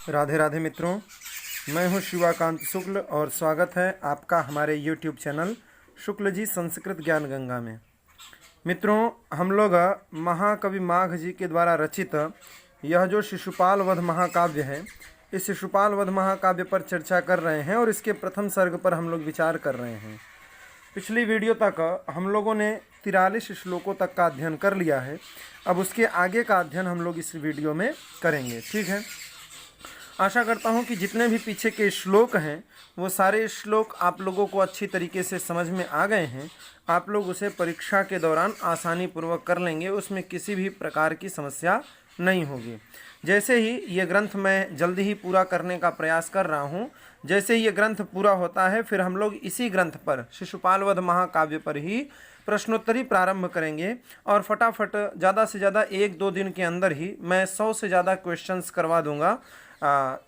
राधे राधे मित्रों, मैं हूं शिवाकांत शुक्ल और स्वागत है आपका हमारे YouTube चैनल शुक्ल जी संस्कृत ज्ञान गंगा में। मित्रों, हम लोग महाकवि माघ जी के द्वारा रचित यह जो शिशुपाल वध महाकाव्य है, इस शिशुपाल वध महाकाव्य पर चर्चा कर रहे हैं और इसके प्रथम सर्ग पर हम लोग विचार कर रहे हैं। पिछली वीडियो तक हम लोगों ने 43 श्लोकों तक का अध्ययन कर लिया है। अब उसके आगे का अध्ययन हम लोग इस वीडियो में करेंगे। ठीक है, आशा करता हूं कि जितने भी पीछे के श्लोक हैं वो सारे श्लोक आप लोगों को अच्छी तरीके से समझ में आ गए हैं। आप लोग उसे परीक्षा के दौरान आसानी पूर्वक कर लेंगे, उसमें किसी भी प्रकार की समस्या नहीं होगी। जैसे ही ये ग्रंथ मैं जल्दी ही पूरा करने का प्रयास कर रहा हूँ, जैसे ही ये ग्रंथ पूरा होता है फिर हम लोग इसी ग्रंथ पर शिशुपाल वध महाकाव्य पर ही प्रश्नोत्तरी प्रारंभ करेंगे और फटाफट ज़्यादा से ज़्यादा 1-2 दिन के अंदर ही मैं 100 से ज़्यादा क्वेश्चंस करवा दूंगा।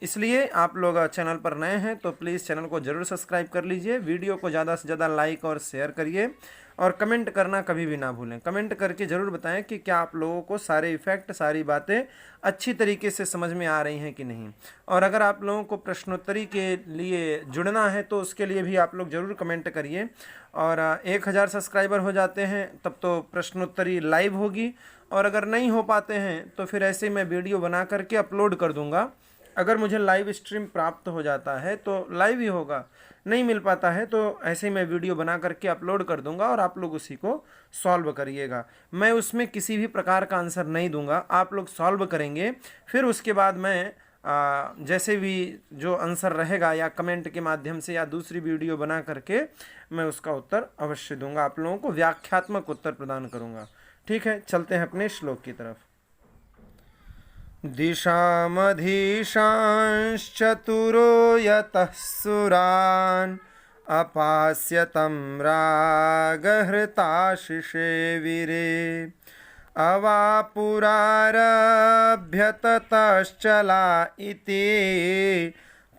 इसलिए आप लोग चैनल पर नए हैं तो प्लीज़ चैनल को ज़रूर सब्सक्राइब कर लीजिए, वीडियो को ज़्यादा से ज़्यादा लाइक और शेयर करिए और कमेंट करना कभी भी ना भूलें। कमेंट करके ज़रूर बताएं कि क्या आप लोगों को सारे इफ़ेक्ट, सारी बातें अच्छी तरीके से समझ में आ रही हैं कि नहीं। और अगर आप लोगों को प्रश्नोत्तरी के लिए जुड़ना है तो उसके लिए भी आप लोग ज़रूर कमेंट करिए। और 1000 सब्सक्राइबर हो जाते हैं तब तो प्रश्नोत्तरी लाइव होगी, और अगर नहीं हो पाते हैं तो फिर ऐसे मैं वीडियो बना करके अपलोड कर दूँगा। अगर मुझे लाइव स्ट्रीम प्राप्त हो जाता है तो लाइव ही होगा, नहीं मिल पाता है तो ऐसे ही मैं वीडियो बना करके अपलोड कर दूंगा और आप लोग उसी को सॉल्व करिएगा। मैं उसमें किसी भी प्रकार का आंसर नहीं दूंगा, आप लोग सॉल्व करेंगे। फिर उसके बाद मैं जैसे भी जो आंसर रहेगा या कमेंट के माध्यम से या दूसरी वीडियो बना करके मैं उसका उत्तर अवश्य दूंगा, आप लोगों को व्याख्यात्मक उत्तर प्रदान करूंगा। ठीक है, चलते हैं अपने श्लोक की तरफ। दिशामधीशांश्चतुरो यतः सुरान् अपास्यतं रागहृताशिषे वीरे अवापुरारभ्य ततश्चला इति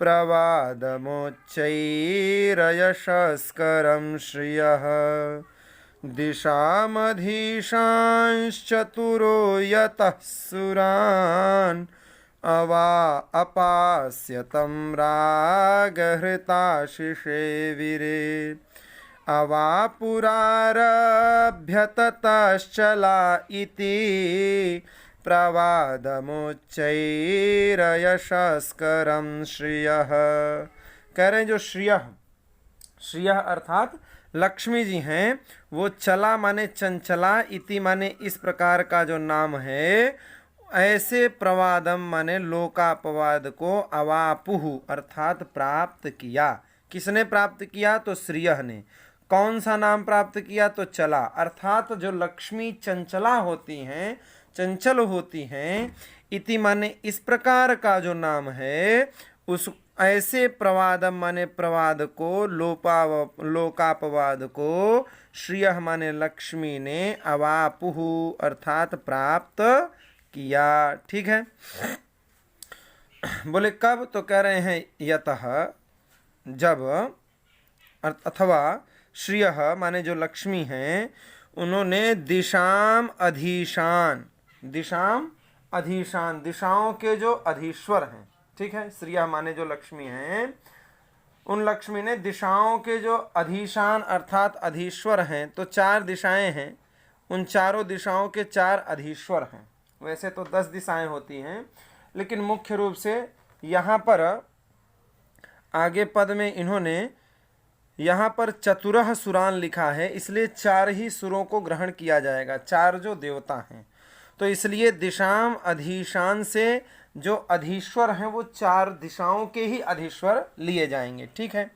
प्रवादमोच्चैरयशस्करं श्रियः। दिशामधीशांश्चतुरो यतः सुरान् अपास्यतं रागहृताशिषे वीरे अवापुरारभ्य ततश्चला इति प्रवादमोच्चैरयशस्करं श्रियः। कह रहे हैं जो श्रियः अर्थात लक्ष्मी जी हैं, वो चला माने चंचला, इति माने इस प्रकार का जो नाम है, ऐसे प्रवादम माने लोकापवाद को अवापुहु अर्थात प्राप्त किया। किसने प्राप्त किया? तो श्रियः ने। कौन सा नाम प्राप्त किया? तो चला, अर्थात जो लक्ष्मी चंचला होती हैं, चंचल होती हैं, इति माने इस प्रकार का जो नाम है, उस ऐसे प्रवादम माने प्रवाद को, लोकापवाद को श्रियः माने लक्ष्मी ने अवापुहु अर्थात प्राप्त किया। ठीक है, बोले कब? तो कह रहे हैं यतः, जब, अथवा श्रियः माने जो लक्ष्मी हैं उन्होंने दिशाम अधीशान, दिशाम अधीशान दिशाओं के जो अधीश्वर हैं। ठीक है, श्रियः माने जो लक्ष्मी हैं, उन लक्ष्मी ने दिशाओं के जो अधीशान अर्थात अधीश्वर हैं, तो 4 दिशाएं हैं, उन चारों दिशाओं के 4 अधीश्वर हैं। वैसे तो 10 दिशाएं होती हैं, लेकिन मुख्य रूप से यहाँ पर आगे पद में इन्होंने यहाँ पर चतुरः सुरान लिखा है, इसलिए 4 ही सुरों को ग्रहण किया जाएगा, 4 जो देवता हैं। तो इसलिए दिशाम अधीशान से जो अधीश्वर हैं वो 4 दिशाओं के ही अधीश्वर लिए जाएंगे। ठीक है,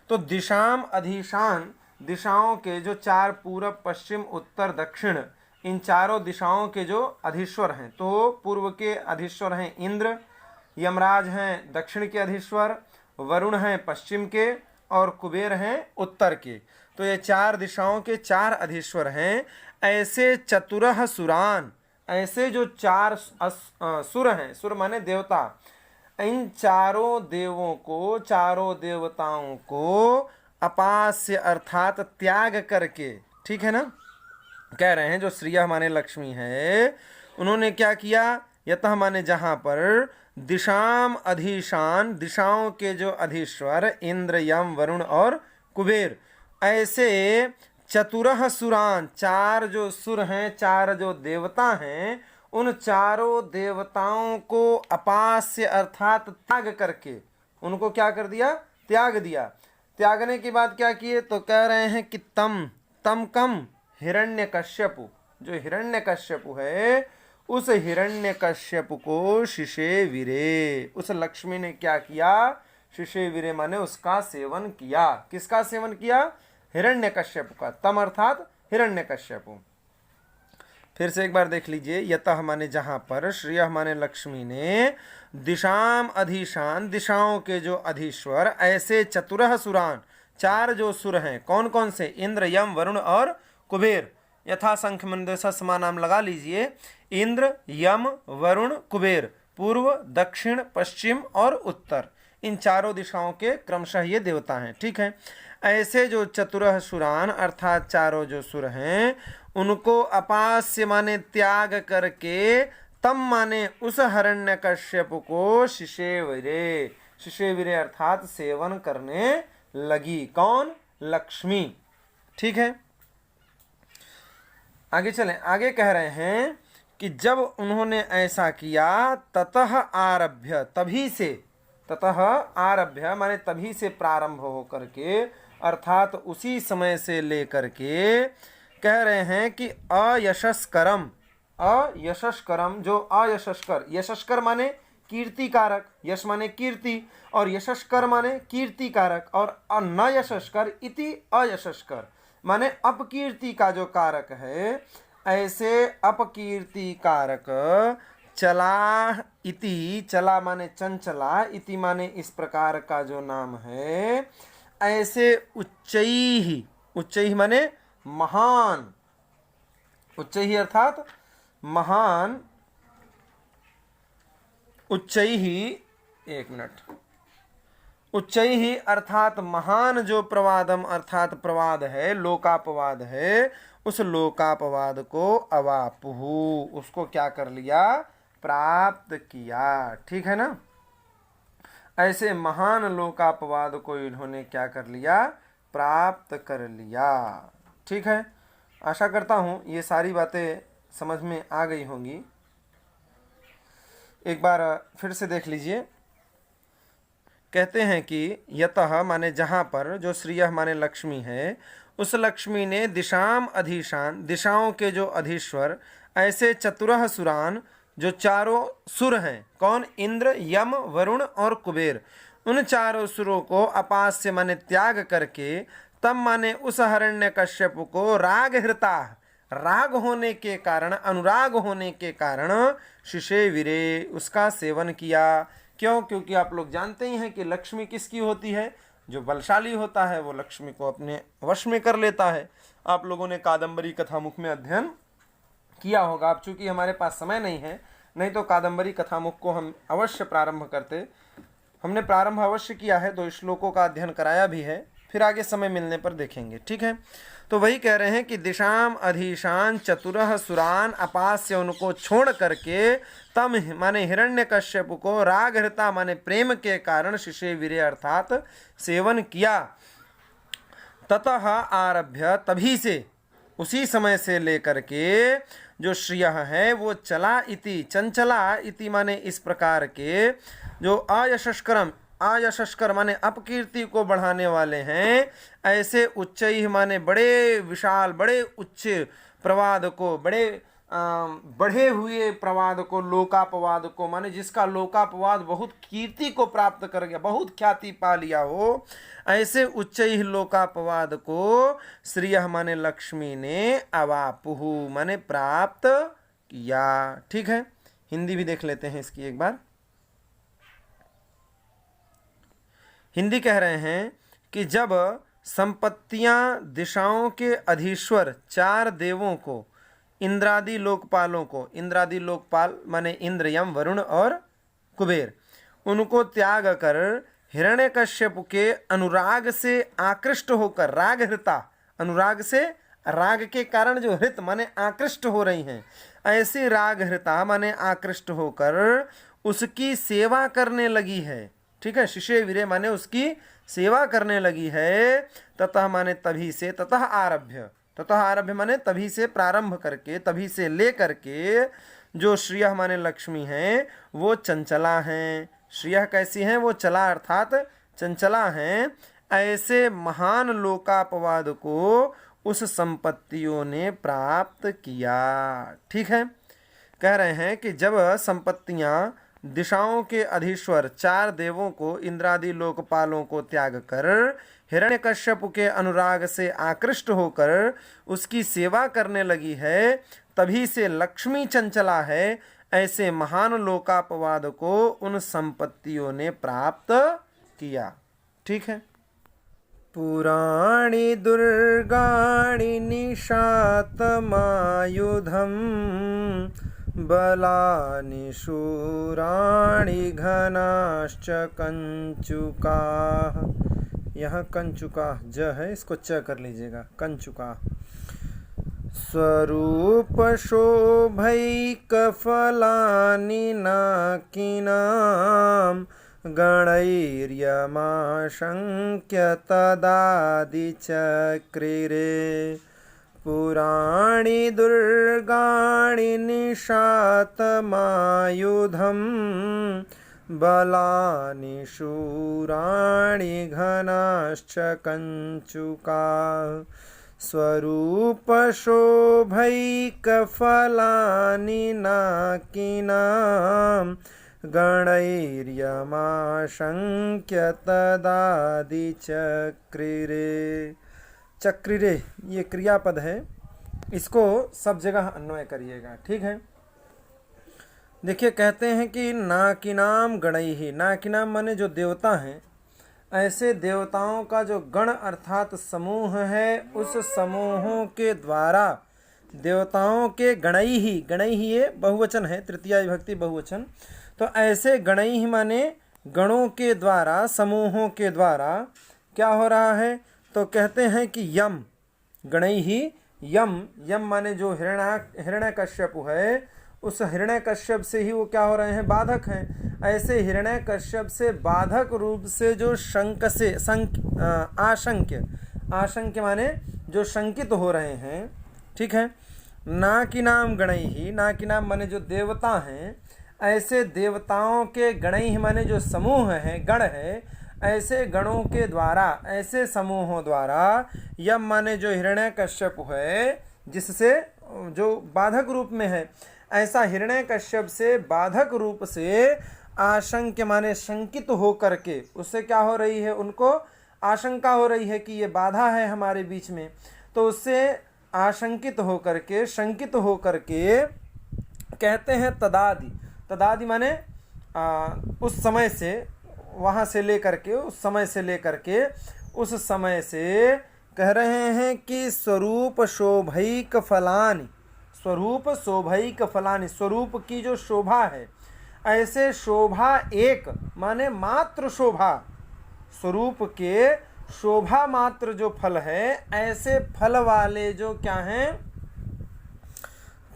तो दिशाम अधीशान दिशाओं के जो 4 पूर्व, पश्चिम, उत्तर, दक्षिण, इन चारों दिशाओं के जो अधीश्वर हैं, तो पूर्व के अधीश्वर हैं इंद्र, यमराज हैं दक्षिण के अधीश्वर, वरुण हैं पश्चिम के और कुबेर हैं उत्तर के। तो ये 4 दिशाओं के 4 अधीश्वर हैं। ऐसे चतुरः सुरान, ऐसे जो 4 सुर हैं, सुर माने देवता, इन चारों देवों को, चारों देवताओं को अपास्य अर्थात त्याग करके, ठीक है ना, कह रहे हैं जो श्रियः माने लक्ष्मी है, उन्होंने क्या किया? यतः माने जहाँ पर, दिशाम अधिशान, दिशाओं के जो अधीश्वर इंद्र, यम, वरुण और कुबेर, ऐसे चतुरह सुरान, चार जो सुर हैं, चार जो देवता हैं, उन चारों देवताओं को अपास्य अर्थात त्याग करके, उनको क्या कर दिया? त्याग दिया। त्यागने के बाद क्या किए? तो कह रहे हैं कि तम कम हिरण्यकश्यपु, जो हिरण्यकश्यपु है उस हिरण्यकश्यप को शिशेविरे, उस लक्ष्मी ने क्या किया? शिशेविरे माने उसका सेवन किया। किसका सेवन किया? हिरण्यकश्यप का। तम अर्थात हिरण्यकश्यप। फिर से एक बार देख लीजिए। यतः माने जहां पर, श्रिय माने लक्ष्मी ने, दिशाम अधिशान, दिशाओं के जो अधीश्वर, ऐसे चतुरह सुरान, चार जो सुर हैं, कौन कौन से? इंद्र, यम, वरुण और कुबेर। यथा संख्य मंदसा समानाम लगा लीजिए। इंद्र, यम, वरुण, कुबेर, पूर्व, दक्षिण, पश्चिम और उत्तर, इन चारों दिशाओं के क्रमशः ये देवता हैं। ठीक है। ऐसे जो चतुरह सुरान अर्थात चारों जो सुर हैं, उनको अपास्य माने त्याग करके, तम माने उस हिरण्यकश्यप को शिशेविरे, शिशेविरे अर्थात सेवन करने लगी। कौन? लक्ष्मी। ठीक है। आगे चलें। आगे कह रहे हैं कि जब उन्होंने ऐसा किया, ततः आरभ्य, तभी से, ततः आरभ्य माने तभी से प्रारंभ हो करके, अर्थात उसी समय से लेकर के कह रहे हैं कि अयशस्करम, अयशस्करम, जो अयशस्कर, यशस्कर माने कीर्ति कारक, यश माने कीर्ति, और यशस्कर माने कीर्ति कारक, और न यशस्कर इति अयशस्कर माने अपकीर्ति का जो कारक है, ऐसे अपकीर्ति कारक चला इति, चला माने चंचला, इति माने इस प्रकार का जो नाम है, ऐसे उच्चैहि, उच्चैहि माने महान, उच्चैहि अर्थात महान, उच्चैहि, एक मिनट, उच्चैहि अर्थात महान जो प्रवादम अर्थात प्रवाद है, लोकापवाद है, उस लोकापवाद को अवापुहु, उसको क्या कर लिया? प्राप्त किया। ठीक है ना। ऐसे महान लोकापवाद को इन्होंने क्या कर लिया? प्राप्त कर लिया। ठीक है। आशा करता हूँ ये सारी बातें समझ में आ गई होंगी। एक बार फिर से देख लीजिए। कहते हैं कि यतः माने जहाँ पर, जो श्रियः माने लक्ष्मी है, उस लक्ष्मी ने दिशाम अधिशान, दिशाओं के जो अधीश्वर, ऐसे चतुरह सुरान, जो चारों सुर हैं, कौन? इंद्र, यम, वरुण और कुबेर, उन चारों सुरों को अपास्य माने त्याग करके, तब माने उस हिरण्यकश्यप को राग हृता, राग होने के कारण, अनुराग होने के कारण, शिशेविरे, उसका सेवन किया। क्यों? क्योंकि आप लोग जानते ही हैं कि लक्ष्मी किसकी होती है? जो बलशाली होता है वो लक्ष्मी को अपने वश में कर लेता है। आप लोगों ने कादंबरी कथामुख में अध्ययन किया होगा। अब चूंकि हमारे पास समय नहीं है, नहीं तो कादंबरी कथामुख को हम अवश्य प्रारंभ करते। हमने प्रारंभ अवश्य किया है, 2 श्लोकों का अध्ययन कराया भी है, फिर आगे समय मिलने पर देखेंगे। ठीक है। तो वही कह रहे हैं कि दिशाम अधिशान चतुरह सुरान, अपास्य उनको छोड़ करके, तम माने हिरण्यकश्यप को राग हृता माने प्रेम के कारण शिशेविरे अर्थात सेवन किया। ततः आरभ्य, तभी से, उसी समय से लेकर के जो श्रियः है वो चला इति, चंचला इति माने इस प्रकार के, जो अयशस्करम, अयशस्कर माने अपकीर्ति को बढ़ाने वाले हैं, ऐसे उच्चैः माने बड़े विशाल, बड़े उच्च प्रवाद को, बड़े बढ़े हुए प्रवाद को, लोकापवाद को, माने जिसका लोकापवाद बहुत कीर्ति को प्राप्त कर गया, बहुत ख्याति पा लिया हो, ऐसे उच्चैः लोकापवाद को श्रियः माने लक्ष्मी ने अवापुहु माने प्राप्त किया। ठीक है। हिंदी भी देख लेते हैं इसकी एक बार। हिंदी कह रहे हैं कि जब संपत्तियां दिशाओं के अधीश्वर चार देवों को, इंद्रादि लोकपालों को, इंद्रादि लोकपाल माने इंद्र, यम, वरुण और कुबेर, उनको त्याग कर हिरण्यकश्यप के अनुराग से आकृष्ट होकर, राग हृता, अनुराग से, राग के कारण जो हृत माने आकृष्ट हो रही हैं, ऐसी राग हृता माने आकृष्ट होकर उसकी सेवा करने लगी है। ठीक है, शिशे वीरे माने उसकी सेवा करने लगी है। ततः माने तभी से, ततः आरभ्य, ततः आरभ्य माने तभी से प्रारंभ करके, तभी से ले करके जो श्रियः माने लक्ष्मी हैं वो चंचला हैं। श्रियः कैसी हैं? वो चला अर्थात चंचला हैं। ऐसे महान लोकापवाद को उस संपत्तियों ने प्राप्त किया। ठीक है, कह रहे हैं कि जब संपत्तियां दिशाओं के अधीश्वर 4 देवों को, इंद्रादि लोकपालों को त्याग कर हिरण्यकश्यप के अनुराग से आकृष्ट होकर उसकी सेवा करने लगी है, तभी से लक्ष्मी चंचला है। ऐसे महान लोकापवाद को उन संपत्तियों ने प्राप्त किया। ठीक है। पुराणी दुर्गाणि निशातमायुधम् बलानि शूराणि घनाश्च कंचुकाः। यहाँ कंचुकाः ज है, इसको च कर लीजिएगा, कंचुकाः। स्वरूप शोभैकफलानि नाकिनां गणैर्यमाशंक्य तदादिचक्रिरे। पुराणी दुर्गाणि निशातमायुधम् बलानि शूराणि घनाश्च कंचुकाः। स्वरूप शोभैकफलानि नाकिनां गणैर्यमाशंक्य तदादिचक्रिरे। चक्रिरे ये क्रियापद है, इसको सब जगह अन्वय करिएगा। ठीक है। देखिए, कहते हैं कि नाकिनाम गणैहि, नाकिनाम माने जो देवता हैं, ऐसे देवताओं का जो गण अर्थात समूह है, उस समूहों के द्वारा देवताओं के गणैहि, गणैहि ये बहुवचन है, तृतीया विभक्ति बहुवचन। तो ऐसे गणैहि माने गणों के द्वारा, समूहों के द्वारा क्या हो रहा है? तो कहते हैं कि यम गणैहि, यम, यम माने जो हिरण्यकश्यप है, उस हिरण्यकश्यप से ही वो क्या हो रहे हैं? बाधक हैं। ऐसे हिरण्यकश्यप से बाधक रूप से जो शंक से आशंक्य, आशंक्य माने जो शंकित हो रहे हैं। ठीक है। ना कि नाम गणैहि, ना कि नाम माने जो देवता हैं, ऐसे देवताओं के गणैहि माने जो समूह हैं, गण है, ऐसे गणों के द्वारा, ऐसे समूहों द्वारा, यम माने जो हिरण्यकश्यप है, जिससे जो बाधक रूप में है, ऐसा हिरण्यकश्यप से बाधक रूप से आशंक्य माने शंकित हो करके, उससे क्या हो रही है? उनको आशंका हो रही है कि ये बाधा है हमारे बीच में। तो उससे आशंकित हो करके, शंकित हो करके कहते हैं तदादि, तदादि माने उस समय से, वहाँ से लेकर के, उस समय से लेकर के, उस समय से कह रहे हैं कि स्वरूप शोभैक फलानि, स्वरूप शोभैक फलानि, स्वरूप की जो शोभा है, ऐसे शोभा एक माने मात्र शोभा, स्वरूप के शोभा मात्र जो फल है, ऐसे फल वाले जो क्या हैं?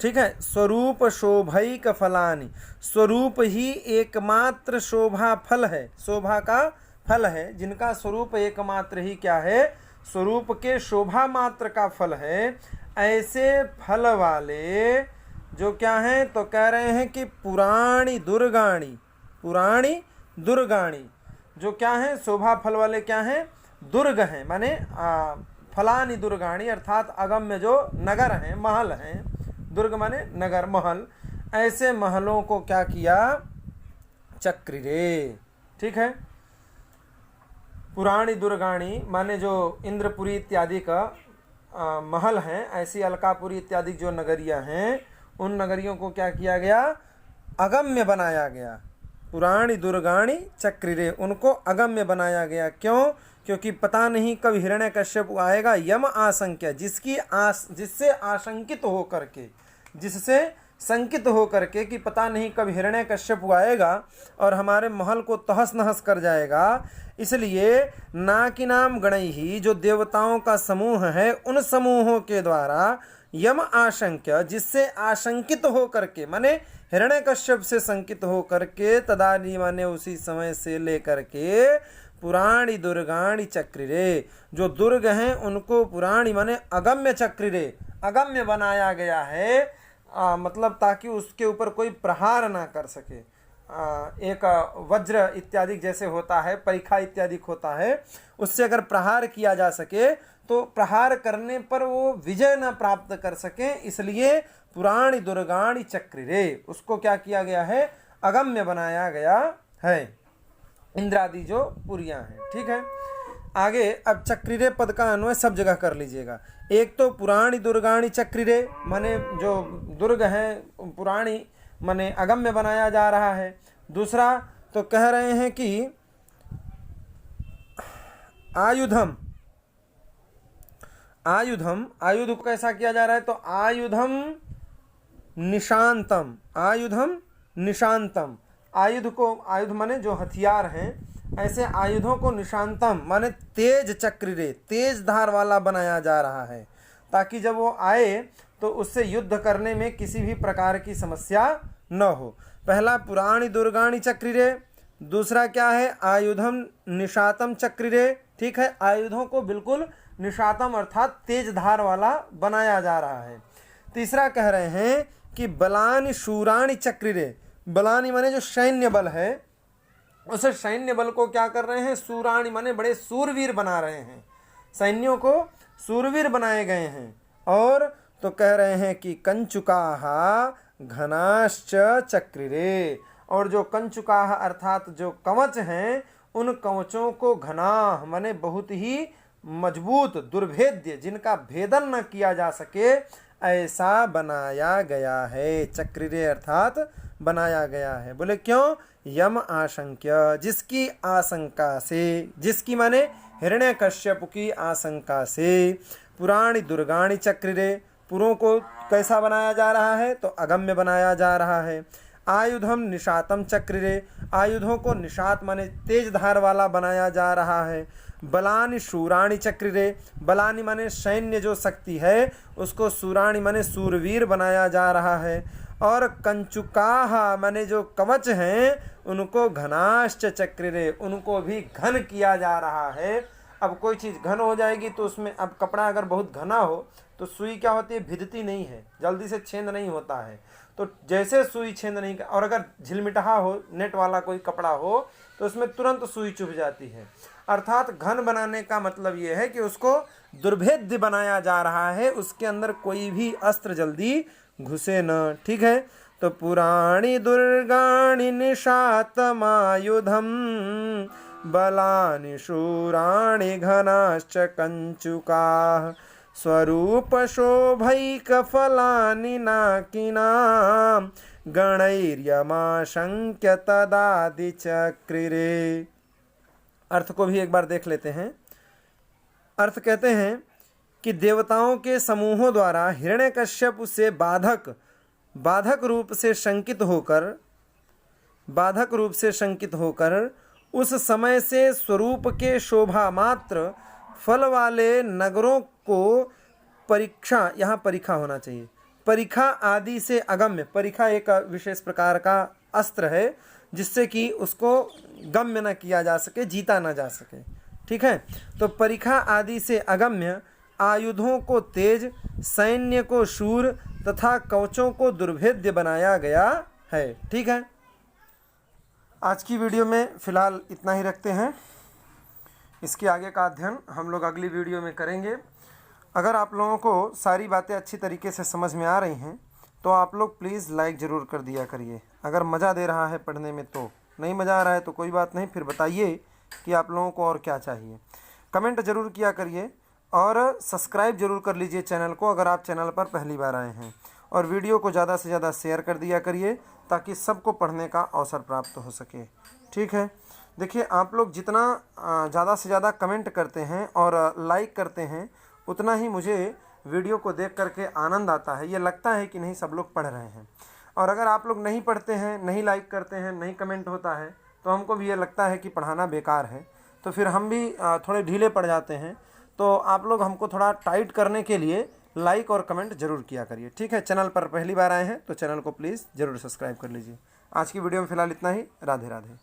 ठीक है। स्वरूप शोभैक फलानि, स्वरूप ही एकमात्र शोभा फल है, शोभा का फल है, जिनका स्वरूप एकमात्र ही क्या है? स्वरूप के शोभा मात्र का फल है। ऐसे फल वाले जो क्या हैं? तो कह रहे हैं कि पुराणी दुर्गाणी, पुराणी दुर्गाणी जो क्या हैं? शोभा फल वाले क्या हैं? दुर्ग हैं, माने फलानी दुर्गाणी अर्थात अगम्य जो नगर हैं, महल हैं। दुर्ग माने नगर, महल। ऐसे महलों को क्या किया? चक्रिरे। ठीक है। पुराणी दुर्गाणी माने जो इंद्रपुरी इत्यादि का महल हैं, ऐसी अलकापुरी इत्यादि जो नगरियां हैं, उन नगरियों को क्या किया गया? अगम्य बनाया गया। पुराणी दुर्गाणी चक्रिरे, उनको अगम्य बनाया गया। क्यों? क्योंकि पता नहीं कब हिरण्यकश्यप आएगा। यम आशंक्य, जिससे आशंकित हो करके, जिससे संकित हो करके कि पता नहीं कब हिरण्यकश्यप आएगा और हमारे महल को तहस नहस कर जाएगा। इसलिए ना कि नाम गणैहि, जो देवताओं का समूह है, उन समूहों के द्वारा यम आशंक्य, जिससे आशंकित हो करके, माने हिरण्यकश्यप से शंकित हो करके, तदानी माने उसी समय से लेकर के पुराणी दुर्गाणी चक्रिरे, जो दुर्ग हैं उनको पुराणी माने अगम्य चक्रिरे, अगम्य बनाया गया है, मतलब ताकि उसके ऊपर कोई प्रहार ना कर सके। एक वज्र इत्यादि जैसे होता है, परिखा इत्यादि होता है, उससे अगर प्रहार किया जा सके तो प्रहार करने पर वो विजय न प्राप्त कर सके, इसलिए पुराणी दुर्गाणी चक्रिरे, उसको क्या किया गया है, अगम्य बनाया गया है, इंद्रादि जो पुरियां हैं। ठीक है, आगे अब चक्रिरे पद का अन्वय सब जगह कर लीजिएगा। एक तो पुराणी दुर्गाणी चक्रिरे माने जो दुर्ग हैं पुराणी माने अगम्य बनाया जा रहा है। दूसरा तो कह रहे हैं कि आयुधम, आयुधम, आयुध को कैसा किया जा रहा है, तो आयुधम निशांतम, आयुधम निशांतम, आयुध को, आयुध माने जो हथियार हैं, ऐसे आयुधों को निशांतम माने तेज चक्रिरे, तेज धार वाला बनाया जा रहा है, ताकि जब वो आए तो उससे युद्ध करने में किसी भी प्रकार की समस्या न हो। पहला पुराणी दुर्गाणी चक्रिरे, दूसरा क्या है, आयुधम निशातम चक्रिरे। ठीक है, आयुधों को बिल्कुल निशातम अर्थात तेज धार वाला बनाया जा रहा है। तीसरा कह रहे हैं कि बलानि शूराणी चक्रिरे, बलानी माने जो सैन्य बल है, उस सैन्य बल को क्या कर रहे हैं, सूराणी माने बड़े सूरवीर बना रहे हैं, सैन्यों को सूरवीर बनाए गए हैं। और तो कह रहे हैं कि कंचुकाः घनाश्च चक्रिरे, और जो कंचुकाः अर्थात जो कवच हैं, उन कवचों को घना माने बहुत ही मजबूत, दुर्भेद्य, जिनका भेदन न किया जा सके, ऐसा बनाया गया है। चक्रिरे अर्थात बनाया गया है। बोले क्यों, यम आशंक्य, जिसकी आशंका से, जिसकी माने हिरण्यकश्यप की आशंका से, पुराणी दुर्गाणी चक्रिरे, पुरों को कैसा बनाया जा रहा है, तो अगम्य बनाया जा रहा है। आयुधम निशातम चक्रिरे, आयुधों को निशात माने तेज धार वाला बनाया जा रहा है। बलानि शूराणी चक्रिरे, बलानि माने सैन्य जो शक्ति है उसको शूराणी माने सूरवीर बनाया जा रहा है। और कंचुकाः माने जो कवच हैं उनको घनाश्च चक्रिरे, उनको भी घन किया जा रहा है। अब कोई चीज़ घन हो जाएगी तो उसमें, अब कपड़ा अगर बहुत घना हो तो सुई क्या होती है, भिदती नहीं है, जल्दी से छेद नहीं होता है। तो जैसे सुई छेद नहीं, और अगर झिलमिटहा हो, नेट वाला कोई कपड़ा हो, तो उसमें तुरंत सुई चुभ जाती है। अर्थात घन बनाने का मतलब ये है कि उसको दुर्भेद्य बनाया जा रहा है, उसके अंदर कोई भी अस्त्र जल्दी घुसे न। ठीक है, तो पुराणी दुर्गाणी निशातमायुधम बलानि शूराणि घनाश्च कंचुकाः स्वरूप शोभैक फलानि नाकिनां गणैर्यमाशंक्य तदादि चक्रिरे। अर्थ को भी एक बार देख लेते हैं। अर्थ कहते हैं कि देवताओं के समूहों द्वारा हिरण्यकश्यप से बाधक रूप से शंकित होकर उस समय से स्वरूप के शोभा मात्र फल वाले नगरों को परीक्षा, यहाँ परीक्षा होना चाहिए, परीक्षा आदि से अगम्य, परीक्षा एक विशेष प्रकार का अस्त्र है जिससे कि उसको गम्य न किया जा सके, जीता न जा सके। ठीक है, तो परीक्षा आदि से अगम्य आयुधों को तेज, सैन्य को शूर तथा कवचों को दुर्भेद्य बनाया गया है। ठीक है, आज की वीडियो में फ़िलहाल इतना ही रखते हैं। इसके आगे का अध्ययन हम लोग अगली वीडियो में करेंगे। अगर आप लोगों को सारी बातें अच्छी तरीके से समझ में आ रही हैं तो आप लोग प्लीज़ लाइक ज़रूर कर दिया करिए। अगर मज़ा दे रहा है पढ़ने में तो, नहीं मज़ा आ रहा है तो कोई बात नहीं, फिर बताइए कि आप लोगों को और क्या चाहिए। कमेंट ज़रूर किया करिए और सब्सक्राइब ज़रूर कर लीजिए चैनल को अगर आप चैनल पर पहली बार आए हैं, और वीडियो को ज़्यादा से ज़्यादा शेयर कर दिया करिए ताकि सबको पढ़ने का अवसर प्राप्त हो सके। ठीक है, देखिए आप लोग जितना ज़्यादा से ज़्यादा कमेंट करते हैं और लाइक करते हैं उतना ही मुझे वीडियो को देख करके आनंद आता है। ये लगता है कि नहीं सब लोग पढ़ रहे हैं। और अगर आप लोग नहीं पढ़ते हैं, नहीं लाइक करते हैं, नहीं कमेंट होता है तो हमको भी ये लगता है कि पढ़ाना बेकार है, तो फिर हम भी थोड़े ढीले पड़ जाते हैं। तो आप लोग हमको थोड़ा टाइट करने के लिए लाइक और कमेंट जरूर किया करिए। ठीक है, चैनल पर पहली बार आए हैं तो चैनल को प्लीज़ ज़रूर सब्सक्राइब कर लीजिए। आज की वीडियो में फ़िलहाल इतना ही। राधे राधे।